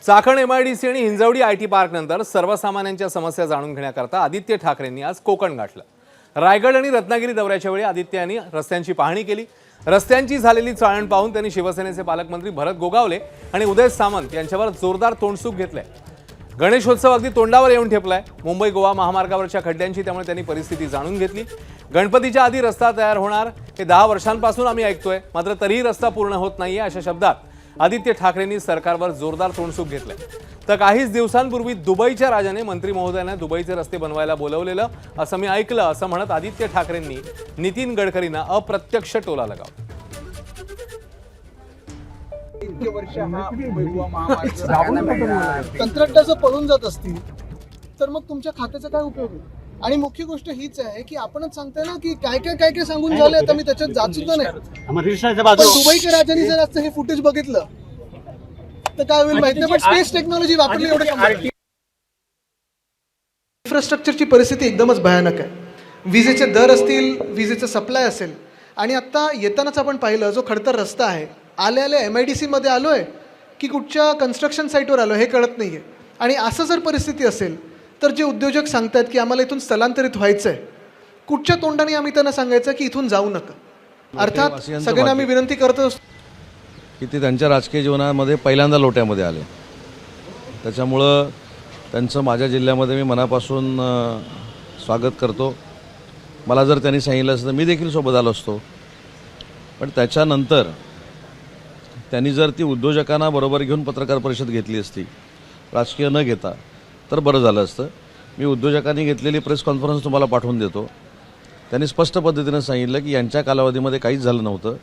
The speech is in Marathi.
चाकण एमआयडीसी आणि हिंजवडी आयटी पार्क नंतर सर्वसामान्यांच्या समस्या जाणून घेण्याकरता आदित्य ठाकरेंनी आज कोकण गाठलं। रायगड आणि रत्नागिरी दौऱ्याच्या वेळी आदित्य यांनी रस्त्यांची पाहणी केली। रस्त्यांची झालेली चाळण पाहून त्यांनी शिवसेनेचे पालकमंत्री भरत गोगावले आणि उदय सामंत यांच्यावर जोरदार तोंडसूक घेतलंय। गणेशोत्सव अगदी तोंडावर येऊन ठेपलाय। मुंबई गोवा महामार्गावरच्या खड्ड्यांची त्यामुळे त्यांनी परिस्थिती जाणून घेतली। गणपतीच्या आधी रस्ता तयार होणार हे 10 वर्षांपासून आम्ही ऐकतोय, मात्र तरीही रस्ता पूर्ण होत नाहीये अशा शब्दात आदित्य ठाकरेंनी सरकारवर जोरदार तोंडसूक घेतलंय। तर काहीच दिवसांपूर्वी दुबईच्या राजाने मंत्री महोदयांना दुबईचे रस्ते बनवायला बोलवलेलं असं मी ऐकलं असं म्हणत आदित्य ठाकरेंनी नितीन गडकरींना अप्रत्यक्ष टोला लगावला। कंत्राटदार पळून जात असतील तर मग तुमच्या खात्याचा काय उपयोग आहे? आणि मुख्य गोष्ट हीच आहे की आपणच सांगताय ना की काय काय सांगून झाले, आता मी त्याच्यात जात सुद्धा नाही। पण दुबईच्या राजाने जर असं हे फुटेज बघितलं तर काय होईल माहिती नाही, पण स्पेस टेक्नॉलॉजी वापरली एवढं। इन्फ्रास्ट्रक्चरची परिस्थिती एकदमच भयानक आहे। विजेचे दर असतील, विजेचं सप्लाय असेल, आणि आता येतानाच आपण पाहिलं जो खडतर रस्ता आहे, आले MIDC मध्ये आलोय की कुठच्या कन्स्ट्रक्शन साईटवर आलो हे कळत नाहीये। आणि असं जर परिस्थिती असेल तर जे उद्योजक सांगतात की आम्हाला इथून स्थलांतरित व्हायचंय, कुठच्या तोंडाने आम्ही त्यांना सांगायचं की इथून जाऊ नका? अर्थात सगळ्यांना आम्ही विनंती करतो की ते त्यांच्या राजकीय जीवनामध्ये पहिल्यांदा लोट्यामध्ये आले, त्याच्यामुळं त्यांचं माझ्या जिल्ह्यामध्ये मी मनापासून स्वागत करतो। मला जर त्यांनी सांगितलं असतं तर मी देखील सोबत आलो असतो, पण त्याच्यानंतर त्यांनी जर ती उद्योजकांना बरोबर घेऊन पत्रकार परिषद घेतली असती राजकीय न घेता तर बरं झालं असतं। मी उद्योजकांनी घेतलेली प्रेस कॉन्फरन्स तुम्हाला पाठवून देतो। त्यांनी स्पष्ट पद्धतीने सांगितलं की यांच्या कालावधीमध्ये काहीच झालं नव्हतं।